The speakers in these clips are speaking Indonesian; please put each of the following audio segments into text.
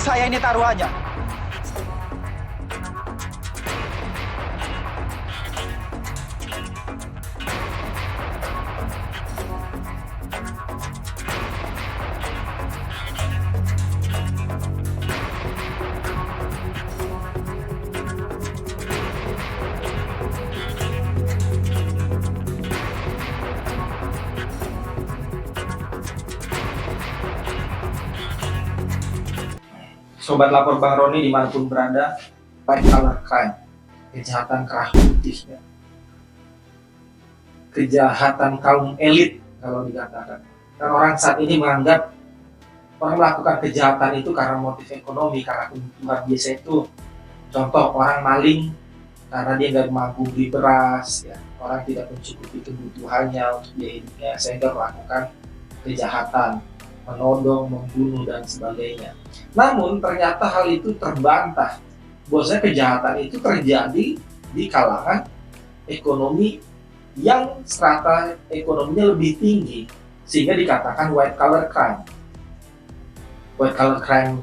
saya ini taruhannya. Sobat lapor Bang Roni dimanapun berada, white collar crime, kejahatan kerah putih, ya. Kejahatan kaum elit kalau dikatakan. Dan orang saat ini menganggap orang melakukan kejahatan itu karena motif ekonomi, karena kebutuhan. Biasa itu contoh orang maling karena dia nggak mampu beli beras, ya. Orang tidak mencukupi kebutuhannya untuk biaya hidupnya sehingga melakukan kejahatan, menodong, membunuh, dan sebagainya. Namun ternyata hal itu terbantah, bahwasanya kejahatan itu terjadi di kalangan ekonomi yang strata ekonominya lebih tinggi, sehingga dikatakan white collar crime. White collar crime.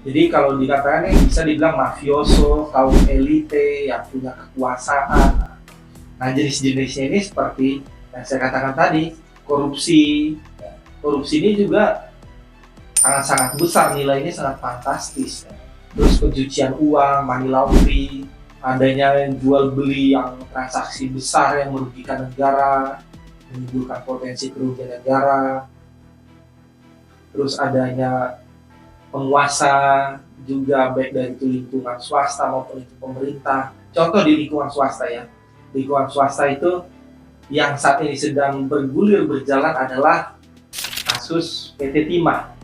Jadi kalau dikatakan ini bisa dibilang mafioso, kaum elite yang punya kekuasaan. Nah, jenis-jenisnya ini seperti yang saya katakan tadi, korupsi. Korupsi ini juga sangat-sangat besar, nilainya sangat fantastis, ya. Terus pencucian uang, money laundering, adanya jual beli yang transaksi besar yang merugikan negara, menimbulkan potensi kerugian negara. Terus adanya penguasa juga, baik dari itu lingkungan swasta maupun itu pemerintah. Contoh di lingkungan swasta, ya, lingkungan swasta itu yang saat ini sedang bergulir berjalan adalah kasus PT Timah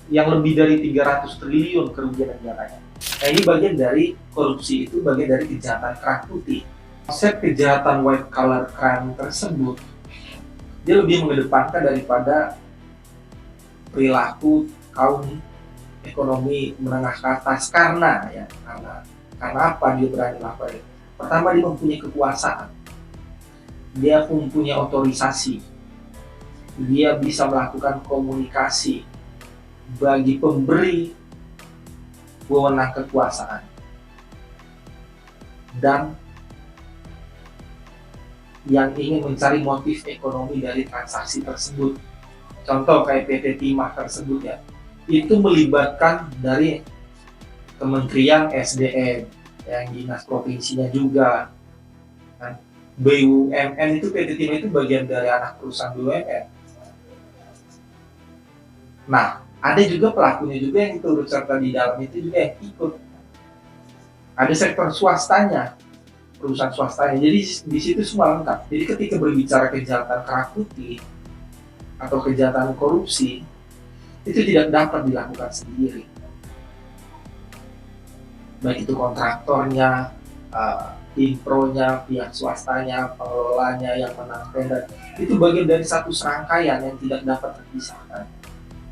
yang lebih dari 300 triliun kerugian negaranya. Nah, ini bagian dari korupsi, itu bagian dari kejahatan kerah putih. Konsep kejahatan white collar crime tersebut dia lebih mengedepankan daripada perilaku kaum ekonomi menengah ke atas. Karena apa dia berani melakukan? Pertama, dia mempunyai kekuasaan, dia mempunyai otorisasi, dia bisa melakukan komunikasi bagi pemberi wewenang kekuasaan, dan yang ingin mencari motif ekonomi dari transaksi tersebut. Contoh kayak PT Timah tersebut, ya, itu melibatkan dari Kementerian SDM, yang dinas provinsinya juga. Nah, BUMN itu, PT Timah itu bagian dari anak perusahaan BUMN. Nah, ada juga pelakunya juga yang turut serta di dalam itu juga yang ikut. Ada sektor swastanya, perusahaan swastanya. Jadi di situ semua lengkap. Jadi ketika berbicara kejahatan kerah putih atau kejahatan korupsi, itu tidak dapat dilakukan sendiri. Baik itu kontraktornya, inpronya, pihak swastanya, pengelolanya yang menang tender, itu bagian dari satu serangkaian yang tidak dapat terpisahkan.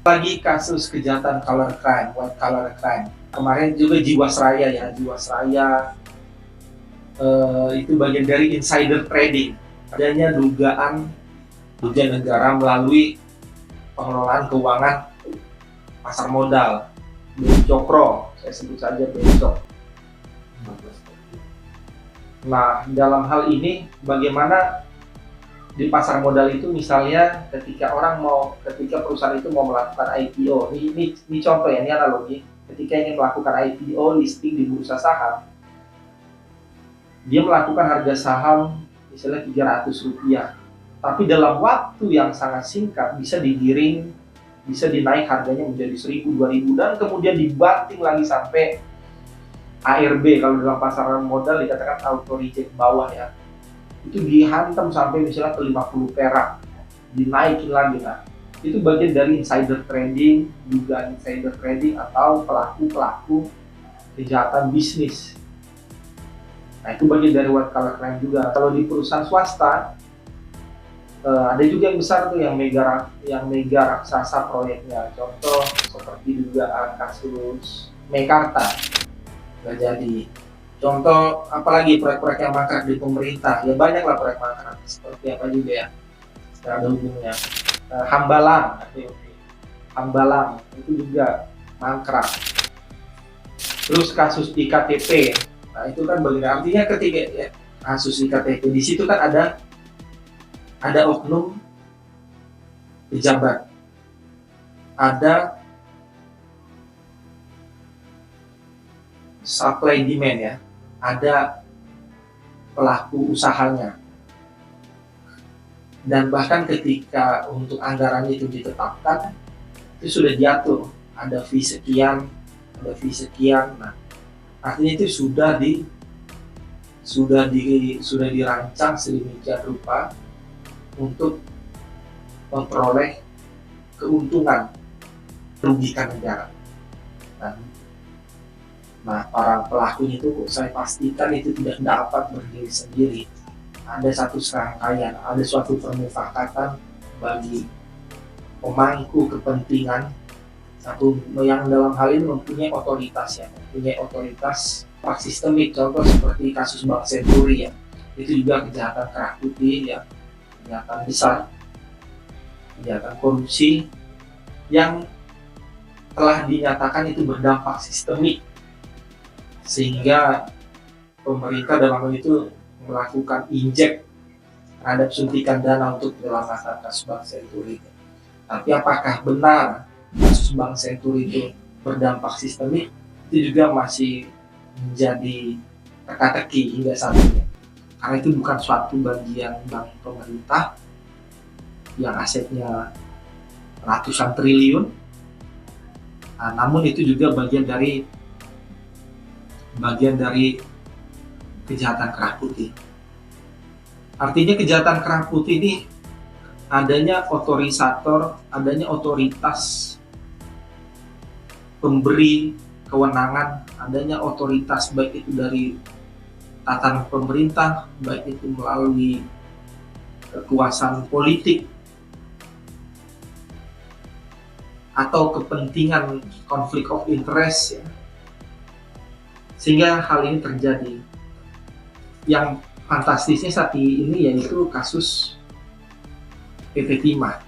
Lagi kasus kejahatan color crime, white collar crime. Kemarin juga Jiwasraya, ya, Jiwasraya itu bagian dari insider trading. Adanya dugaan negara melalui pengelolaan keuangan pasar modal, Bencokro, saya sebut saja Bencok. Nah, dalam hal ini bagaimana di pasar modal itu, misalnya ketika perusahaan itu mau melakukan IPO, ini contoh, ya, ini analogi. Ketika ingin melakukan IPO, listing di bursa saham, dia melakukan harga saham misalnya Rp300, tapi dalam waktu yang sangat singkat bisa digiring, bisa dinaik harganya menjadi 1.000, 2.000, dan kemudian dibanting lagi sampai ARB, kalau dalam pasar modal dikatakan auto reject bawah, ya. Itu dihantam sampai misalnya ke 50 perak, dinaikin lagi. Nah, itu bagian dari insider trading, juga insider trading atau pelaku kejahatan bisnis. Nah, itu bagian dari white collar crime juga. Kalau di perusahaan swasta, ada juga yang besar tuh, yang mega raksasa proyeknya. Contoh seperti dugaan kasus Meikarta nggak jadi. Contoh apalagi proyek-proyek yang mangkrak di pemerintah, ya banyaklah proyek mangkrak. Seperti apa juga, ya, ada hubungnya. Hambalang itu juga mangkrak. Terus kasus iktp, nah itu kan bagian artinya ketika ya, kasus iktp di situ kan ada oknum pejabat, ada supply demand ya, ada pelaku usahanya, dan bahkan ketika untuk anggaran itu ditetapkan itu sudah diatur ada fee sekian, ada fee sekian. Nah, artinya itu sudah dirancang sedemikian rupa untuk memperoleh keuntungan, merugikan negara. Nah, orang pelakunya itu saya pastikan itu tidak dapat berdiri sendiri. Ada satu serangkaian, ada suatu permufakatan bagi pemangku kepentingan satu yang dalam hal ini mempunyai otoritas ya, mempunyai otoritas sistemik, contoh seperti kasus Bank Senturi ya, itu juga kejahatan kerah putih ya, kejahatan besar, kejahatan korupsi yang telah dinyatakan itu berdampak sistemik sehingga pemerintah dalam hal itu melakukan injek terhadap suntikan dana untuk penyelamatan kasus Bank Senturi. Tapi apakah benar kasus Bank Senturi itu berdampak sistemik, itu juga masih menjadi teka-teki hingga saat ini. Karena itu bukan suatu bagian bank pemerintah yang asetnya ratusan triliun, namun itu juga bagian dari kejahatan kerah putih. Artinya kejahatan kerah putih ini adanya otorisator, adanya otoritas pemberi kewenangan, adanya otoritas baik itu dari tatanan pemerintah, baik itu melalui kekuasaan politik atau kepentingan konflik of interest ya. Sehingga hal ini terjadi. Yang fantastisnya saat ini yaitu kasus PT Timah.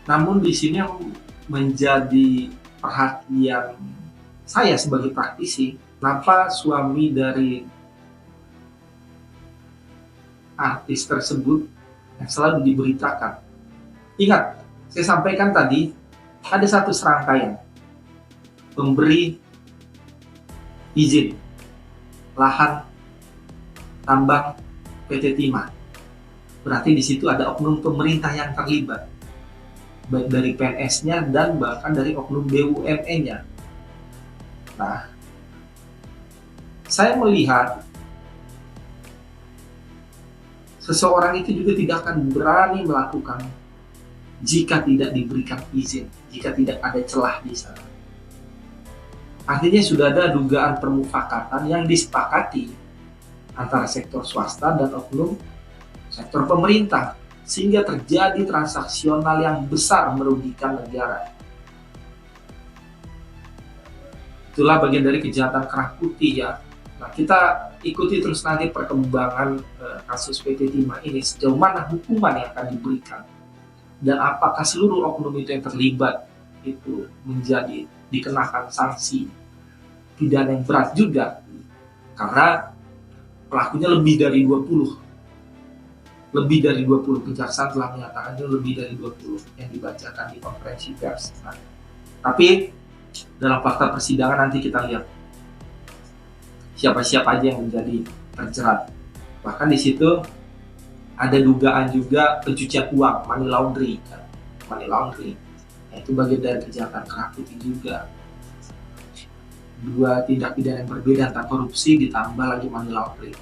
Namun di sini yang menjadi perhatian saya sebagai praktisi, kenapa suami dari artis tersebut yang selalu diberitakan. Ingat, saya sampaikan tadi ada satu serangkaian pemberi izin lahan tambang PT Timah. Berarti di situ ada oknum pemerintah yang terlibat, baik dari PNS-nya dan bahkan dari oknum BUMN-nya. Nah, saya melihat seseorang itu juga tidak akan berani melakukan jika tidak diberikan izin, jika tidak ada celah di sana. Artinya sudah ada dugaan permufakatan yang disepakati antara sektor swasta dan oknum sektor pemerintah, sehingga terjadi transaksional yang besar merugikan negara. Itulah bagian dari kejahatan kerah putih ya. Nah, kita ikuti terus nanti perkembangan kasus PT Timah ini, sejauh mana hukuman yang akan diberikan dan apakah seluruh oknum itu yang terlibat itu menjadi dikenakan sanksi pidana yang berat juga, karena pelakunya lebih dari 20. Kejaksaan telah menyatakan itu lebih dari 20 yang dibacakan di konferensi pers. Nah, tapi dalam fakta persidangan nanti kita lihat siapa-siapa aja yang menjadi terjerat. Bahkan di situ ada dugaan juga pencucian uang, money laundering. Nah, itu bagian dari kejahatan kerah putih juga. Dua tindak pidana yang berbeda antara korupsi ditambah lagi money laundering.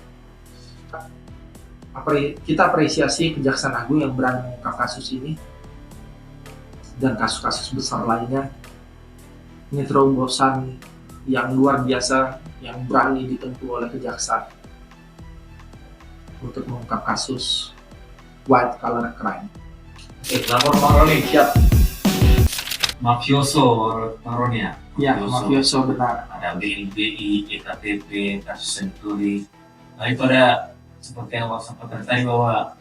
Kita apresiasi Kejaksaan Agung yang berani mengungkap kasus ini dan kasus-kasus besar lainnya. Ini terobosan yang luar biasa yang berani ditempuh oleh Kejaksaan untuk mengungkap kasus white collar crime. Lapor Pak Roni, siap. Mafioso Pak Roni ya? Ya, mafioso benar. Ada BNI, EKTP, kasus Senturi. Nah itu ada seperti yang Bapak sampaikan tadi bahwa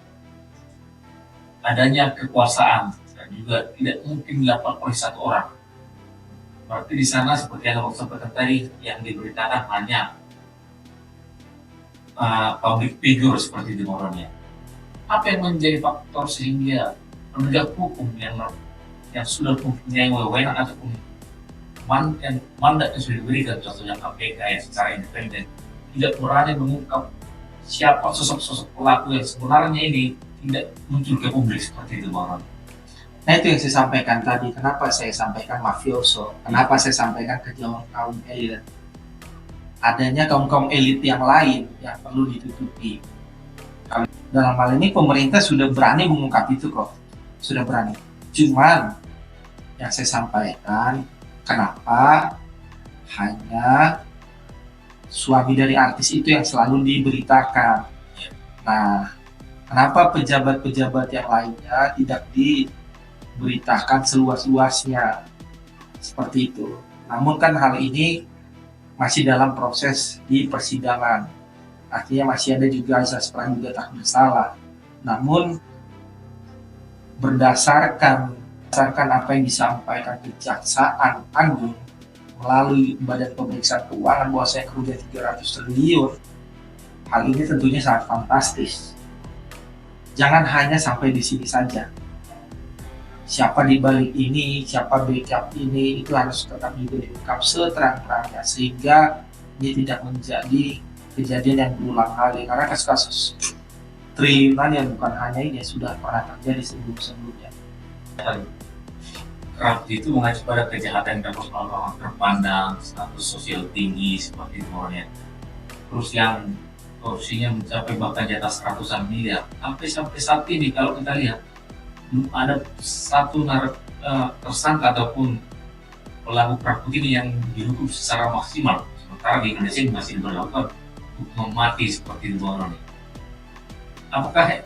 adanya kekuasaan dan juga tidak mungkin dilakukan oleh satu orang. Berarti di sana seperti yang aku sampaikan tadi, yang diberitakan hanya public figure seperti di Moronia. Apa yang menjadi faktor sehingga penegak hukum yang sudah mempunyai wewenang ataupun mandat yang sudah diberikan, contohnya KPK yang secara independen, tidak berani mengungkap siapa sosok-sosok pelaku yang sebenarnya ini tidak muncul ke publik seperti itu, Bang Ron? Nah, itu yang saya sampaikan tadi. Kenapa saya sampaikan mafioso? Kenapa saya sampaikan kejauhan kaum elit? Adanya kaum elit yang lain yang perlu ditutupi. Dalam hal ini pemerintah sudah berani mengungkap itu kok, sudah berani. Cuman yang saya sampaikan, kenapa hanya suami dari artis itu yang selalu diberitakan? Nah, kenapa pejabat-pejabat yang lainnya tidak diberitakan seluas-luasnya? Seperti itu. Namun kan hal ini masih dalam proses di persidangan. Artinya masih ada juga asas praduga tak bersalah. Namun berdasarkan apa yang disampaikan Kejaksaan Agung melalui Badan Pemeriksaan Keuangan bahwasanya kerugian 300 triliun, hal ini tentunya sangat fantastis. Jangan hanya sampai di sini saja. Siapa di balik ini, siapa backup ini, itu harus tetap juga diungkap seterang-terangnya sehingga ini tidak menjadi kejadian yang berulang kali, karena kasus-kasus triliunan yang bukan hanya ini sudah pernah terjadi sebelum-sebelumnya. Kerap itu mengacu pada kejahatan yang dapat orang terpandang, status sosial tinggi seperti itu ya. Terus yang korupsinya mencapai bahkan di atas ratusan miliar. Sampai saat ini kalau kita lihat belum ada satu tersangka ataupun pelaku praktik ini yang dihukum secara maksimal. Sementara di Indonesia masih diberlakukan hukuman mati seperti itu. Apakah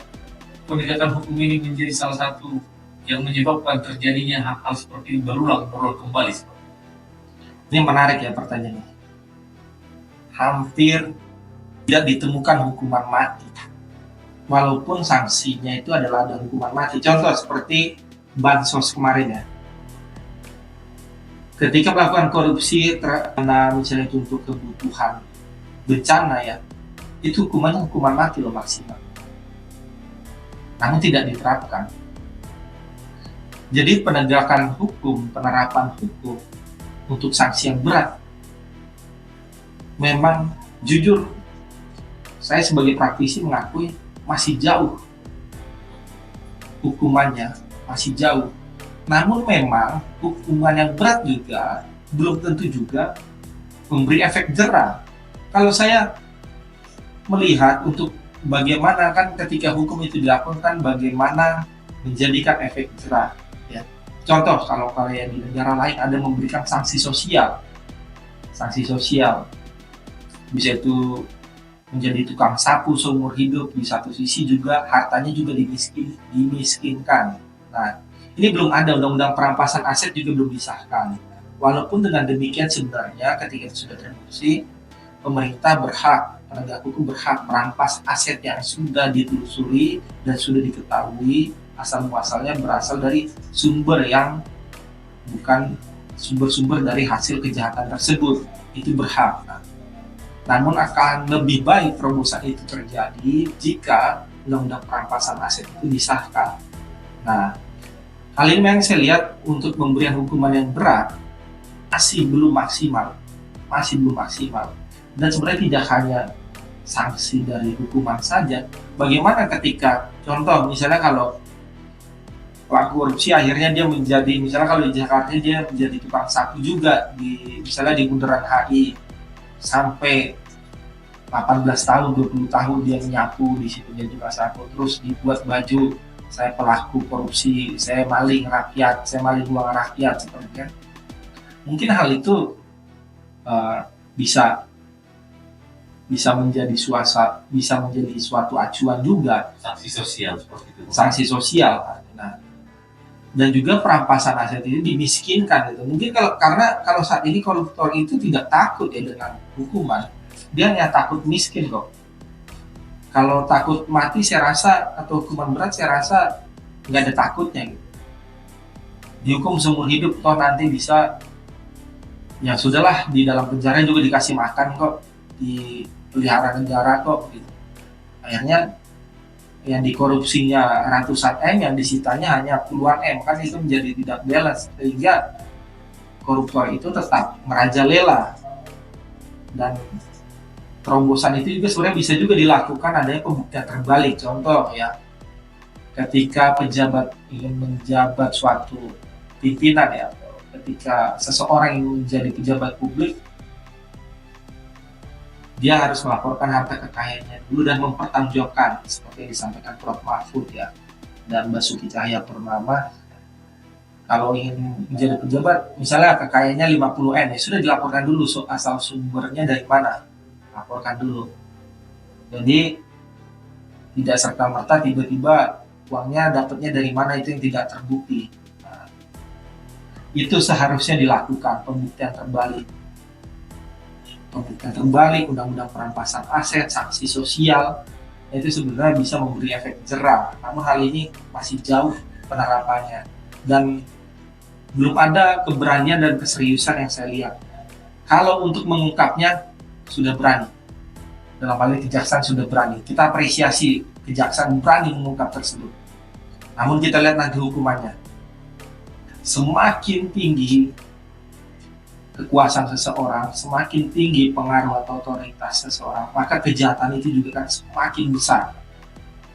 penegakan hukum ini menjadi salah satu yang menyebabkan terjadinya hal-hal seperti berulang kembali? Ini menarik ya pertanyaannya. Hampir tidak ditemukan hukuman mati, walaupun sanksinya itu adalah ada hukuman mati. Contoh seperti bansos kemarin ya. Ketika melakukan korupsi karena misalnya untuk kebutuhan bencana ya, itu hukumannya hukuman mati loh maksimal. Namun tidak diterapkan. Jadi penegakan hukum, penerapan hukum untuk sanksi yang berat, memang jujur saya sebagai praktisi mengakui masih jauh hukumannya, masih jauh. Namun memang hukuman yang berat juga belum tentu juga memberi efek jera. Kalau saya melihat untuk bagaimana kan ketika hukum itu dilakukan, bagaimana menjadikan efek jera. Ya. Contoh kalau kalian di negara lain ada memberikan sanksi sosial bisa itu menjadi tukang sapu seumur hidup, di satu sisi juga hartanya juga dimiskinkan. Nah, ini belum ada, undang-undang perampasan aset juga belum disahkan. Walaupun dengan demikian sebenarnya ketika itu sudah terbukti, pemerintah penegak hukum berhak merampas aset yang sudah ditelusuri dan sudah diketahui asal muasalnya berasal dari sumber yang bukan sumber-sumber dari hasil kejahatan tersebut. Itu berhak. Namun akan lebih baik terobosan itu terjadi jika undang-undang perampasan aset itu disahkan. Nah, hal ini yang saya lihat untuk pemberian hukuman yang berat masih belum maksimal. Dan sebenarnya tidak hanya sanksi dari hukuman saja. Bagaimana ketika contoh misalnya kalau pelaku korupsi akhirnya dia menjadi, misalnya kalau di Jakarta dia menjadi tukang sapu juga misalnya di bundaran HI sampai 18 tahun, 20 tahun dia menyapu di situ jadi tukang sapu, terus dibuat baju saya pelaku korupsi, saya maling uang rakyat seperti kan. Mungkin hal itu bisa menjadi suatu acuan juga, sanksi sosial. Nah, dan juga perampasan aset ini dimiskinkan gitu. Mungkin kalau saat ini koruptor itu tidak takut ya dengan hukuman, dia hanya takut miskin kok. Kalau takut mati saya rasa atau hukuman berat saya rasa nggak ada takutnya gitu. Dihukum seumur hidup toh nanti bisa Ya sudahlah, di dalam penjara juga dikasih makan kok, dipelihara negara kok gitu. Akhirnya yang dikorupsinya ratusan M, yang disitanya hanya puluhan M, kan itu menjadi tidak balance, sehingga koruptor itu tetap merajalela. Dan terobosan itu juga sebenarnya bisa juga dilakukan adanya pembuktian terbalik. Contoh ya, ketika pejabat ingin menjabat suatu pimpinan ya, ketika seseorang ingin menjadi pejabat publik, dia harus melaporkan harta kekayaannya dulu dan mempertanggungjawabkan, seperti yang disampaikan Prof. Mahfud ya dan Basuki Cahayapurnama. Kalau ingin menjadi pejabat, misalnya kekayaannya 50 M, ya sudah dilaporkan dulu asal sumbernya dari mana, laporkan dulu. Jadi tidak serta-merta tiba-tiba uangnya dapatnya dari mana, itu yang tidak terbukti. Nah, itu seharusnya dilakukan pembuktian terbalik. Pembuktian terbalik, undang-undang perampasan aset, sanksi sosial, itu sebenarnya bisa memberi efek jerah. Namun hal ini masih jauh penerapannya dan belum ada keberanian dan keseriusan yang saya lihat. Kalau untuk mengungkapnya sudah berani, dalam hal ini kejaksaan sudah berani. Kita apresiasi kejaksaan berani mengungkap tersebut. Namun kita lihat nanti hukumannya. Semakin tinggi kekuasaan seseorang, semakin tinggi pengaruh atau otoritas seseorang, maka kejahatan itu juga kan semakin besar.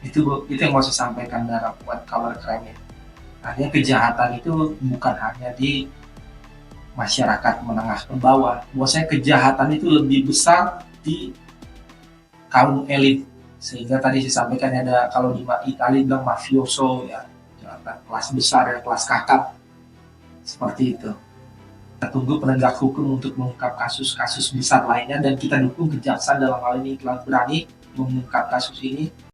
Itu yang mau saya sampaikan dalam white collar crime. Artinya kejahatan itu bukan hanya di masyarakat menengah ke bawah. Bahwasanya kejahatan itu lebih besar di kaum elit. Sehingga tadi saya sampaikan ada, kalau di Italia bilang mafioso ya, kelas besar ya, kelas kakap. Seperti itu. Kita tunggu penegak hukum untuk mengungkap kasus-kasus besar lainnya, dan kita dukung kejaksaan dalam hal ini telah berani mengungkap kasus ini.